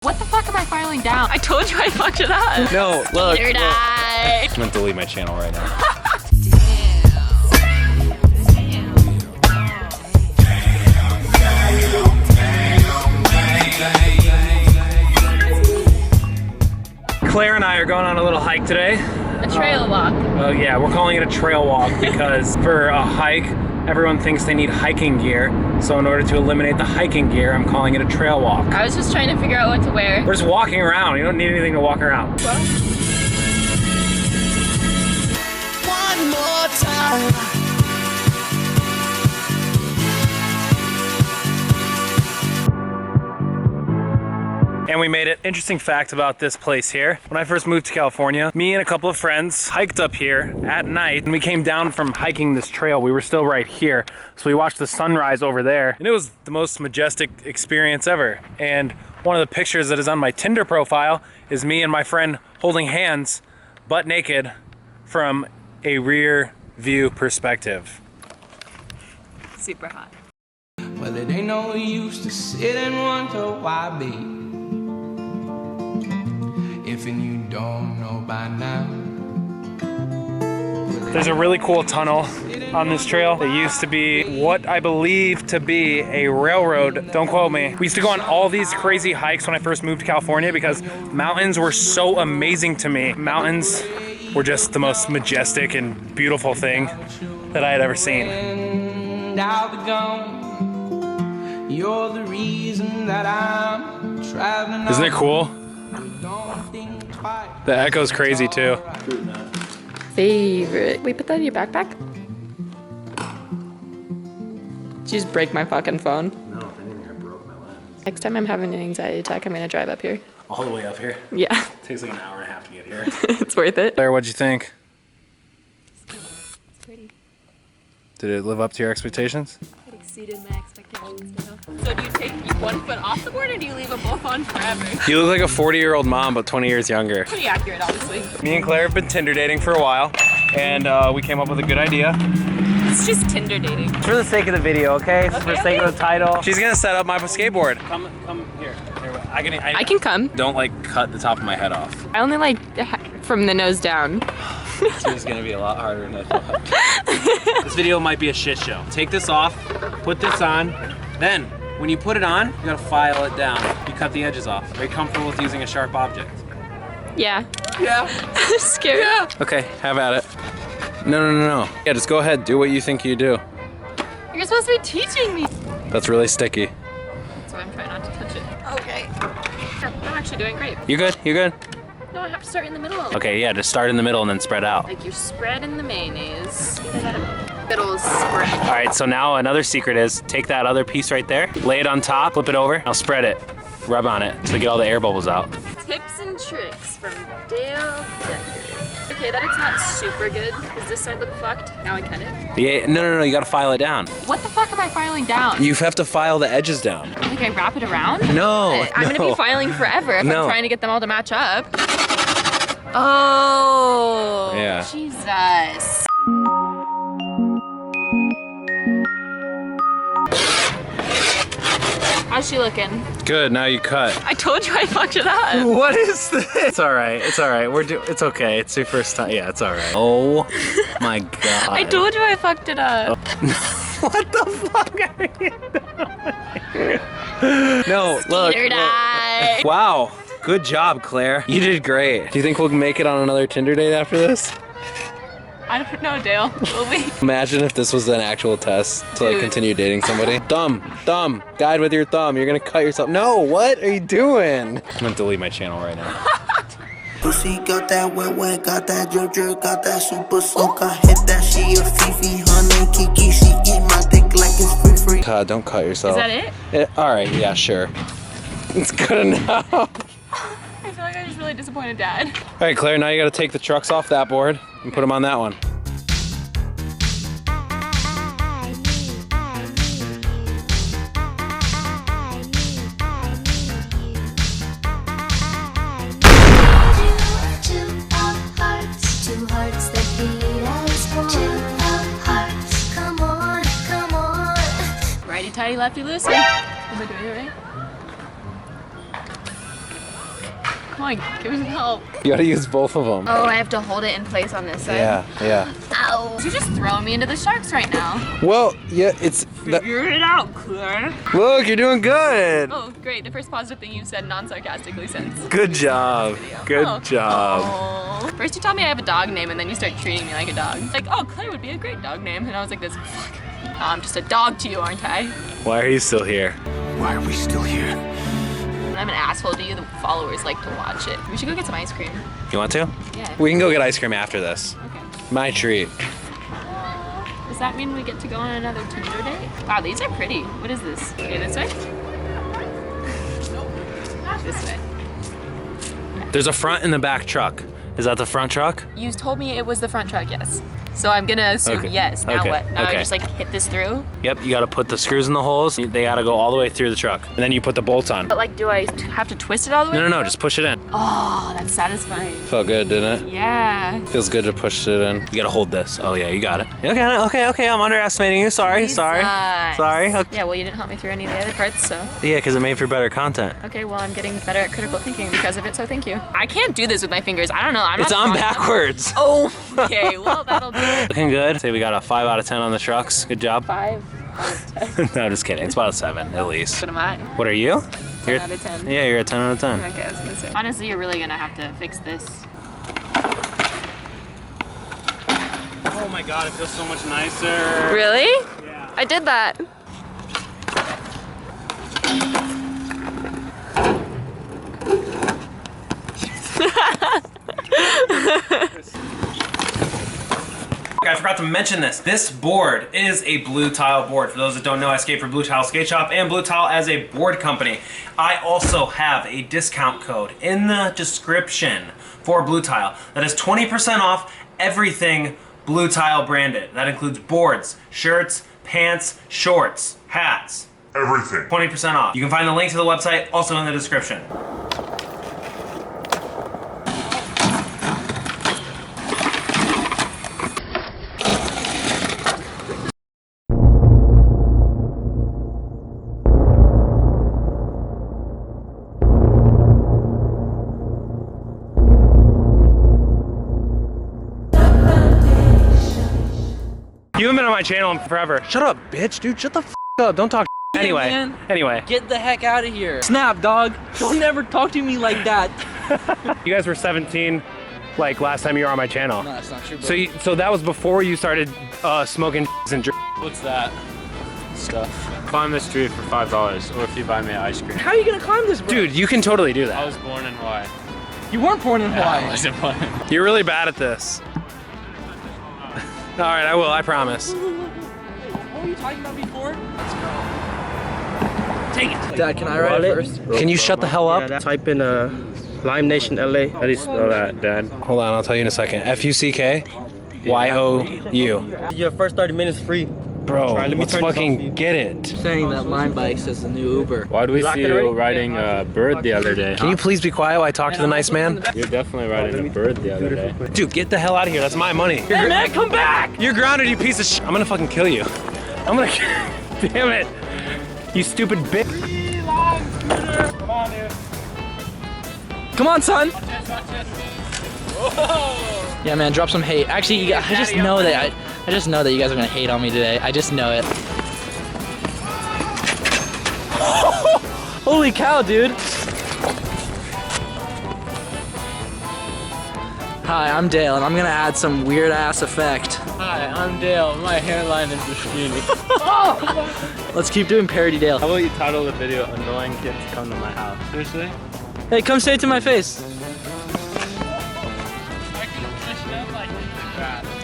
What the fuck am I filing down? I told you I fucked it up. No, look. TINDER DATE. I'm gonna delete my channel right now. Claire and I are going on a little hike today. A trail walk. Oh yeah, we're calling it a trail walk because for a hike, everyone thinks they need hiking gear. So in order to eliminate the hiking gear, I'm calling it a trail walk. I was just trying to figure out what to wear. We're just walking around. You don't need anything to walk around. One more time. And we made it. Interesting fact about this place here. When I first moved to California, me and a couple of friends hiked up here at night, and we came down from hiking this trail. We were still right here. So we watched the sunrise over there, and it was the most majestic experience ever. And one of the pictures that is on my Tinder profile is me and my friend holding hands, butt naked, from a rear view perspective. Super hot. Well, it ain't no use to sit and wonder why, babe. If and you don't know by now. There's a really cool tunnel on this trail. It used to be what I believe to be a railroad. Don't quote me. We used to go on all these crazy hikes when I first moved to California because mountains were so amazing to me. Mountains were just the most majestic and beautiful thing that I had ever seen. And I'll be gone. You're the reason that I'm traveling. Isn't it cool? The echo's crazy too. Favorite. Wait, put that in your backpack? Did you just break my fucking phone? No, if anything, I broke my lens. Next time I'm having an anxiety attack, I'm gonna drive up here. All the way up here? Yeah. It takes like an hour and a half to get here. It's worth it. Claire, what'd you think? It's pretty. Did it live up to your expectations? It exceeded my expectations, though. So do you take one foot off the board or do you leave them both on forever? You look like a 40-year-old mom, but 20 years younger. Pretty accurate, honestly. Me and Claire have been Tinder dating for a while, and we came up with a good idea. It's just Tinder dating. For the sake of the video, okay? For the Okay, sake okay. of the title. She's gonna set up my skateboard. Come here. I can come. Don't like cut the top of my head off. I only like from the nose down. This is gonna be a lot harder than I thought. This video might be a shit show. Take this off, put this on, then when you put it on, you gotta file it down. You cut the edges off. Are you comfortable with using a sharp object? Yeah. Yeah. Scared. Yeah. Okay, have at it. No. Yeah, just go ahead, do what you think you do. You're supposed to be teaching me. That's really sticky. So I'm trying not to touch it. Okay. I'm actually doing great. You good? You good? No, I have to start in the middle. Okay, yeah, just start in the middle and then spread out. Like you're spreading the mayonnaise. Middle is spread. All right, so now another secret is take that other piece right there, lay it on top, flip it over, now spread it, rub on it to get all the air bubbles out. Tips and tricks from Dale Decker. Okay, that it's not super good. Does this side look fucked? Now I cut it. Yeah, no, you gotta file it down. What the fuck am I filing down? You have to file the edges down. Like I wrap it around? No, I'm gonna be filing forever if No. I'm trying to get them all to match up. Oh. Yeah. Jesus. How's she looking? Good, now you cut. I told you I fucked it up. What is this? It's all right, it's it's okay, it's your first time. Yeah, it's all right. Oh my God. I told you I fucked it up. What the fuck are you doing? No, look. Tinder date. Wow, good job, Claire. You did great. Do you think we'll make it on another Tinder date after this? I don't know, Dale. Will we? Imagine if this was an actual test to like Dude. continue dating somebody. Thumb, guide with your thumb. You're gonna cut yourself. No, what are you doing? I'm gonna delete my channel right now. Pussy got that wet, got that drip, got that super soak. I hit that, she a Fifi, honey, Kiki, she eat my dick like it's free. God, don't cut yourself. Is that it? All right, yeah, sure. It's good enough. I feel like I just really disappointed Dad. All right, Claire, now you gotta take the trucks off that board and put them on that one. Two hearts that beat as one. Two hearts, come on. Righty tighty, lefty loosey. Am I doing it right? Come on, give me some help. You gotta use both of them. Oh, I have to hold it in place on this side. Yeah. Ow. You're just throwing me into the sharks right now. Well, yeah, it's... Figure it out, Claire. Look, you're doing good. Oh, great. The first positive thing you've said non-sarcastically since. Good job. Good job. Oh. First you tell me I have a dog name and then you start treating me like a dog. Like, oh, Claire would be a great dog name. And I was like this, fuck. I'm just a dog to you, aren't I? Why are you still here? Why are we still here? I'm an asshole to you. The followers like to watch it. We should go get some ice cream. You want to? Yeah. We can go get ice cream after this. Okay. My treat. Does that mean we get to go on another Tinder date? Wow, these are pretty. What is this? Okay, this way? This way. There's a front and the back truck. Is that the front truck? You told me it was the front truck, yes. So I'm gonna assume yes. Now what? Now I just like hit this through? Yep, you gotta put the screws in the holes. They gotta go all the way through the truck. And then you put the bolts on. But like, do I have to twist it all the way? No, just push it in. Oh, that's satisfying. Felt good, didn't it? Yeah. Feels good to push it in. You gotta hold this. Oh yeah, you got it. Okay, I'm underestimating you. Sorry. Okay. Yeah, well, you didn't help me through any of the other parts, so. Yeah, because it made for better content. Okay, well, I'm getting better at critical thinking because of it, so thank you. I can't do this with my fingers. I don't know. It's on backwards. Oh, okay, well, that'll do it. Looking good. Say we got a 5 out of 10 on the trucks. Good job. 5 out of 10. No, I'm just kidding. It's about a 7 at least. What am I? What are you? 10 out of 10. Yeah, you're a 10 out of 10. Okay, I was gonna say. Honestly, you're really gonna have to fix this. Oh my god, it feels so much nicer. Really? Yeah. I did that. I forgot to mention this. This board is a BLUETILE board. For those that don't know, I skate for BLUETILE Skate Shop and BLUETILE as a board company. I also have a discount code in the description for BLUETILE that is 20% off everything BLUETILE branded. That includes boards, shirts, pants, shorts, hats. Everything. 20% off. You can find the link to the website also in the description. You haven't been on my channel in forever. Shut up, bitch, dude. Shut the f up. Don't talk. Anyway. Get the heck out of here. Snap, dog. Don't ever talk to me like that. You guys were 17, like last time you were on my channel. No, that's not true, bro. So that was before you started smoking and drinking. What's that stuff? Climb this tree for $5, or if you buy me ice cream. How are you gonna climb this, bro? Dude, you can totally do I that. was born in Hawaii. You weren't born in Hawaii. I wasn't born. You're really bad at this. All right, I will, I promise. What were you talking about before? Take it. Dad, can I ride it first? Can you shut the hell up? Type in Lime Nation LA. How do you spell that, Dad? Hold on, I'll tell you in a second. FUCKYOU. Your first 30 minutes free. Bro, Let me let's turn this off for fucking you. get it. Saying that Lime Bikes is the new Uber. Why do we Lock see it already? you riding a bird the other day? Can you please be quiet while I talk to the nice man? You're definitely riding a bird the other day. Dude, get the hell out of here. That's my money. Hey man, come back! You're grounded, you piece of shit. I'm gonna fucking kill you. I'm gonna. Damn it. You stupid bitch. Come on, son. Yeah, man, drop some hate. Actually, I just know that I just know that you guys are gonna hate on me today. I just know it. Holy cow, dude. Hi, I'm Dale, and I'm gonna add some weird ass effect. Hi, I'm Dale. My hairline is receding. Let's keep doing parody Dale. How about you title the video "Annoying Kids Come to My House"? Seriously? Hey, come say it to my face.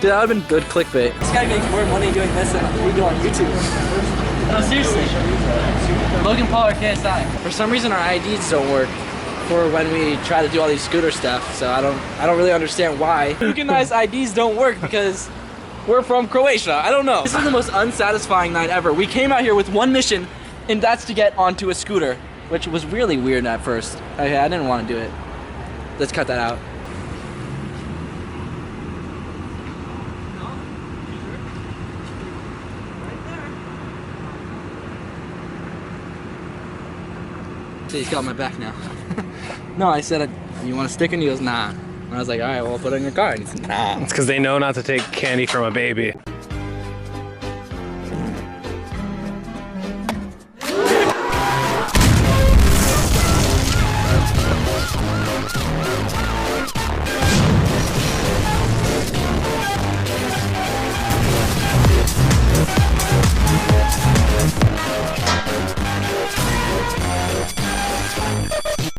Dude, that would've been good clickbait. This guy makes more money doing this than we do on YouTube. No, seriously. Logan Paul or KSI. For some reason, our IDs don't work for when we try to do all these scooter stuff. So I don't really understand why. Tokenized IDs don't work because we're from Croatia. I don't know. This is the most unsatisfying night ever. We came out here with one mission, and that's to get onto a scooter, which was really weird at first. Okay, I didn't want to do it. Let's cut that out. See, he's got my back now. No, I said you want a sticker? And he goes, nah. And I was like, all right, well, I'll put it in your car. And he said, nah. It's because they know not to take candy from a baby.